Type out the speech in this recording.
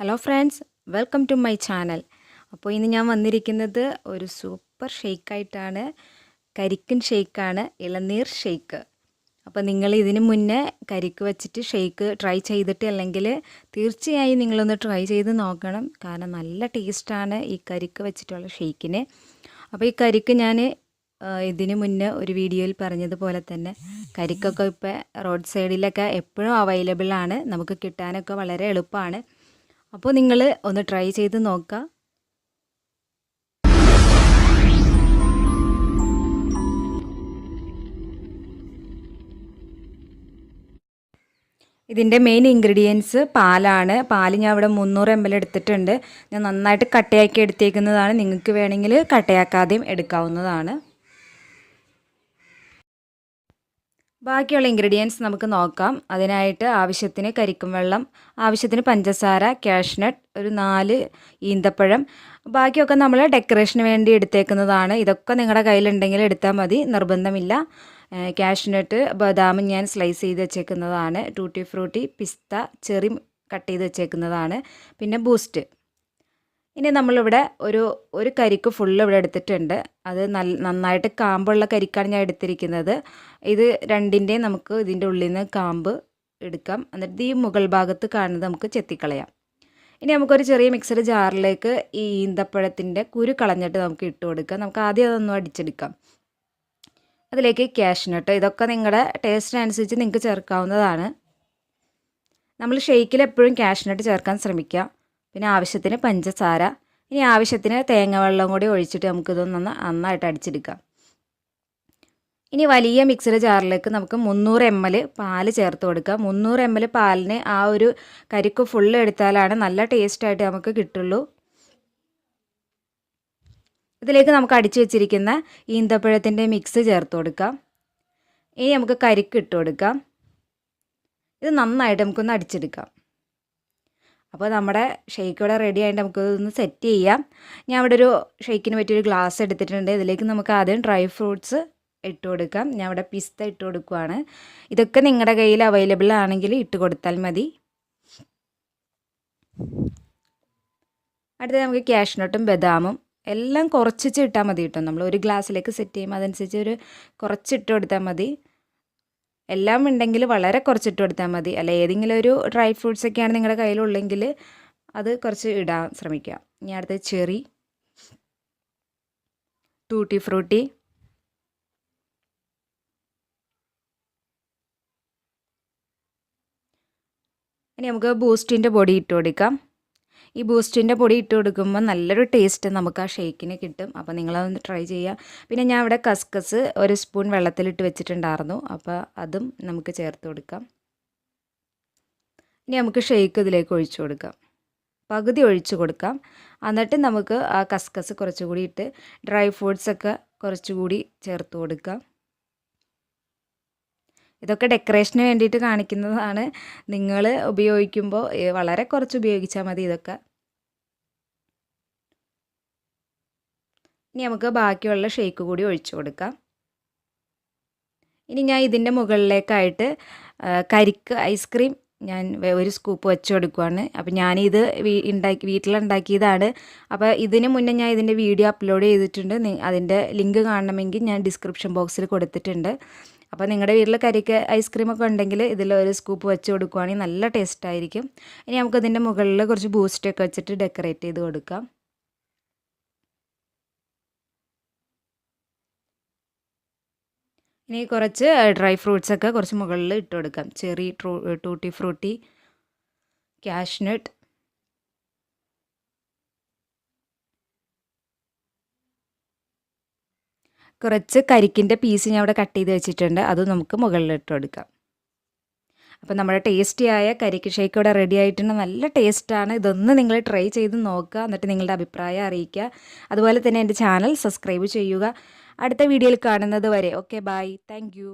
Hello friends, welcome to my channel. അപ്പോൾ ഇന്ന് ഞാൻ വന്നിരിക്കുന്നത് ഒരു സൂപ്പർ ഷെയ്ക്കായിട്ടാണ്. കരിക്കൻ ഷെയ്ക്കാണ്, ഇളനീർ ഷെയ്ക്ക്. അപ്പോൾ നിങ്ങൾ ഇതിന് മുന്നേ കരിക്ക് വെച്ചിട്ട് ഷെയ്ക്ക് ട്രൈ ചെയ്തിട്ട് അല്ലെങ്കിൽ തീർച്ചയായും നിങ്ങളൊന്ന് ട്രൈ ചെയ്ത് നോക്കണം. കാരണം നല്ല ടേസ്റ്റാണ് ഈ കരിക്ക് വെച്ചിട്ടുള്ള ഷെയ്ക്കിന്. അപ്പോൾ ഈ കരിക്ക് ഞാൻ ഇതിന് മുന്നേ ഒരു വീഡിയോയിൽ പറഞ്ഞതുപോലെ തന്നെ കരിക്കൊക്കെ ഇപ്പോൾ റോഡ് സൈഡിലൊക്കെ എപ്പോഴും അവൈലബിൾ ആണ്, നമുക്ക് കിട്ടാനൊക്കെ വളരെ എളുപ്പമാണ്. അപ്പോൾ നിങ്ങൾ ഒന്ന് ട്രൈ ചെയ്ത് നോക്കുക. ഇതിൻ്റെ മെയിൻ ഇൻഗ്രീഡിയൻസ് പാലാണ്. പാൽ ഞാൻ ഇവിടെ 300 ml എടുത്തിട്ടുണ്ട്. ഞാൻ നന്നായിട്ട് കട്ടയാക്കി എടുത്തേക്കുന്നതാണ്. നിങ്ങൾക്ക് വേണമെങ്കിൽ കട്ടയാക്കാതെയും എടുക്കാവുന്നതാണ്. ബാക്കിയുള്ള ഇൻഗ്രീഡിയൻസ് നമുക്ക് നോക്കാം. അതിനായിട്ട് ആവശ്യത്തിന് കരിക്കും വെള്ളം, ആവശ്യത്തിന് പഞ്ചസാര, കാഷ്നട്ട്, ഒരു 4 ഈന്തപ്പഴം. ബാക്കിയൊക്കെ നമ്മൾ ഡെക്കറേഷന് വേണ്ടി എടുത്തേക്കുന്നതാണ്. ഇതൊക്കെ നിങ്ങളുടെ കയ്യിലുണ്ടെങ്കിൽ എടുത്താൽ മതി, നിർബന്ധമില്ല. കാഷ്നട്ട്, ബദാം ഞാൻ സ്ലൈസ് ചെയ്ത് വെച്ചേക്കുന്നതാണ്. ടൂട്ടി ഫ്രൂട്ടി, പിസ്ത, ചെറി കട്ട് ചെയ്ത് വെച്ചേക്കുന്നതാണ്. പിന്നെ ബൂസ്റ്റ്. ഇനി നമ്മളിവിടെ ഒരു കരിക്ക് ഫുള്ള് ഇവിടെ എടുത്തിട്ടുണ്ട്. അത് നന്നായിട്ട് കാമ്പുള്ള കരിക്കാണ് ഞാൻ എടുത്തിരിക്കുന്നത്. ഇത് രണ്ടിൻ്റെയും നമുക്ക് ഇതിൻ്റെ ഉള്ളിൽ നിന്ന് കാമ്പ് എടുക്കാം. എന്നിട്ട് ഈ മുകൾ ഭാഗത്ത് കാണുന്നത് നമുക്ക് ചെത്തിക്കളയാം. ഇനി നമുക്കൊരു ചെറിയ മിക്സർ ജാറിലേക്ക് ഈ ഈന്തപ്പഴത്തിൻ്റെ കുരു കളഞ്ഞിട്ട് നമുക്ക് ഇട്ട് കൊടുക്കാം. നമുക്ക് ആദ്യം അതൊന്നും അടിച്ചെടുക്കാം. അതിലേക്ക് കാഷ്നട്ട്, ഇതൊക്കെ നിങ്ങളുടെ ടേസ്റ്റിനനുസരിച്ച് നിങ്ങൾക്ക് ചേർക്കാവുന്നതാണ്. നമ്മൾ ഷെയ്ക്കിൽ എപ്പോഴും കാഷ്നട്ട് ചേർക്കാൻ ശ്രമിക്കുക. പിന്നെ ആവശ്യത്തിന് പഞ്ചസാര, ഇനി ആവശ്യത്തിന് തേങ്ങ വെള്ളം കൂടി ഒഴിച്ചിട്ട് നമുക്കിതൊന്ന് നന്നായിട്ട് അടിച്ചെടുക്കാം. ഇനി വലിയ മിക്സർ ജാറിലേക്ക് നമുക്ക് 300 ml പാല് ചേർത്ത് കൊടുക്കാം. 300 ml പാലിന് ആ ഒരു കരിക്ക് ഫുള്ള് എടുത്താലാണ് നല്ല ടേസ്റ്റായിട്ട് നമുക്ക് കിട്ടുള്ളൂ. ഇതിലേക്ക് നമുക്ക് അടിച്ചു വെച്ചിരിക്കുന്ന ഈന്തപ്പഴത്തിൻ്റെ മിക്സ് ചേർത്ത് കൊടുക്കാം. ഇനി നമുക്ക് കരിക്ക് ഇട്ട് കൊടുക്കാം. ഇത് നന്നായിട്ട് നമുക്കൊന്ന് അടിച്ചെടുക്കാം. അപ്പോൾ നമ്മുടെ ഷെയ്ക്ക് ഇവിടെ റെഡി ആയിട്ട് നമുക്കിതൊന്ന് സെറ്റ് ചെയ്യാം. ഞാൻ ഇവിടെ ഒരു ഷെയ്ക്കിന് പറ്റിയൊരു ഗ്ലാസ് എടുത്തിട്ടുണ്ട്. ഇതിലേക്ക് നമുക്ക് ആദ്യം ഡ്രൈ ഫ്രൂട്ട്സ് ഇട്ട് കൊടുക്കാം. ഞാൻ ഇവിടെ പിസ്ത ഇട്ട് കൊടുക്കുകയാണ്. ഇതൊക്കെ നിങ്ങളുടെ കയ്യിൽ അവൈലബിൾ ആണെങ്കിൽ ഇട്ട് കൊടുത്താൽ മതി. അടുത്തത് നമുക്ക് കാഷ്നട്ടും ബദാമും എല്ലാം കുറച്ചിട്ട് ഇട്ടാൽ മതി കേട്ടോ. നമ്മൾ ഒരു ഗ്ലാസ്സിലേക്ക് സെറ്റ് ചെയ്യുമ്പോൾ അതനുസരിച്ച് കുറച്ചിട്ട് കൊടുത്താൽ മതി. എല്ലാം ഉണ്ടെങ്കിൽ വളരെ കുറച്ചിട്ട് കൊടുത്താൽ മതി. അല്ല, ഏതെങ്കിലും ഒരു ഡ്രൈ ഫ്രൂട്ട്സ് ഒക്കെയാണ് നിങ്ങളുടെ കയ്യിലുള്ളെങ്കിൽ അത് കുറച്ച് ഇടാൻ ശ്രമിക്കുക. ഇനി അടുത്ത ചെറി, ടൂട്ടി ഫ്രൂട്ടി, ഇനി നമുക്ക് ബൂസ്റ്റിൻ്റെ പൊടി ഇട്ട് കൊടുക്കാം. ഈ ബൂസ്റ്റിൻ്റെ പൊടി ഇട്ട് കൊടുക്കുമ്പോൾ നല്ലൊരു ടേസ്റ്റ് നമുക്ക് ആ ഷേക്കിന് കിട്ടും. അപ്പോൾ നിങ്ങളതൊന്ന് ട്രൈ ചെയ്യുക. പിന്നെ ഞാൻ ഇവിടെ കസ്കസ് 1 സ്പൂൺ വെള്ളത്തിലിട്ട് വെച്ചിട്ടുണ്ടായിരുന്നു. അപ്പോൾ അതും നമുക്ക് ചേർത്ത് കൊടുക്കാം. ഇനി നമുക്ക് ഷേക്ക് ഇതിലേക്ക് ഒഴിച്ചു കൊടുക്കാം. പകുതി ഒഴിച്ചു കൊടുക്കാം. എന്നിട്ട് നമുക്ക് ആ കസ്കസ് കുറച്ചുകൂടി ഇട്ട് ഡ്രൈ ഫ്രൂട്ട്സൊക്കെ കുറച്ചുകൂടി ചേർത്ത് കൊടുക്കാം. ഇതൊക്കെ ഡെക്കറേഷന് വേണ്ടിയിട്ട് കാണിക്കുന്നതാണ്. നിങ്ങൾ ഉപയോഗിക്കുമ്പോൾ വളരെ കുറച്ച് ഉപയോഗിച്ചാൽ മതി ഇതൊക്കെ. ഇനി നമുക്ക് ബാക്കിയുള്ള ഷേക്ക് കൂടി ഒഴിച്ചു കൊടുക്കാം. ഇനി ഞാൻ ഇതിൻ്റെ മുകളിലേക്കായിട്ട് കരിക്ക് ഐസ്ക്രീം ഞാൻ 1 സ്കൂപ്പ് വെച്ച് കൊടുക്കുകയാണ്. അപ്പോൾ ഞാനിത് വീട്ടിലുണ്ടാക്കിയതാണ്. അപ്പോൾ ഇതിന് മുന്നേ ഞാൻ ഇതിൻ്റെ വീഡിയോ അപ്ലോഡ് ചെയ്തിട്ടുണ്ട്. അതിൻ്റെ ലിങ്ക് കാണണമെങ്കിൽ ഞാൻ ഡിസ്ക്രിപ്ഷൻ ബോക്സിൽ കൊടുത്തിട്ടുണ്ട്. അപ്പോൾ നിങ്ങളുടെ വീട്ടിൽ കരിക്ക് ഐസ്ക്രീമൊക്കെ ഉണ്ടെങ്കിൽ ഇതിൽ 1 സ്കൂപ്പ് വെച്ച് കൊടുക്കുകയാണെങ്കിൽ നല്ല ടേസ്റ്റായിരിക്കും. ഇനി നമുക്കതിൻ്റെ മുകളിൽ കുറച്ച് ബൂസ്റ്റൊക്കെ വെച്ചിട്ട് ഡെക്കറേറ്റ് ചെയ്ത് കൊടുക്കാം. ഇനി കുറച്ച് ഡ്രൈ ഫ്രൂട്ട്സൊക്കെ കുറച്ച് മുകളിൽ ഇട്ട് കൊടുക്കാം. ചെറി, ടൂട്ടി ഫ്രൂട്ടി, കാഷ്നട്ട്, കുറച്ച് കരിക്കിൻ്റെ പീസ് ഞാൻ ഇവിടെ കട്ട് ചെയ്ത് വെച്ചിട്ടുണ്ട്. അത് നമുക്ക് മുകളിൽ ഇട്ട് കൊടുക്കാം. അപ്പോൾ നമ്മുടെ ടേസ്റ്റിയായ കരിക്ക് ഷേക്ക് ഇവിടെ റെഡി ആയിട്ടുണ്ട്. നല്ല ടേസ്റ്റാണ്. ഇതൊന്ന് നിങ്ങൾ ട്രൈ ചെയ്ത് നോക്കുക. എന്നിട്ട് നിങ്ങളുടെ അഭിപ്രായം അറിയിക്കുക. അതുപോലെ തന്നെ എൻ്റെ ചാനൽ സബ്സ്ക്രൈബ് ചെയ്യുക. അടുത്ത വീഡിയോയിൽ കാണുന്നത് വരെ ഓക്കെ, ബൈ, താങ്ക് യു.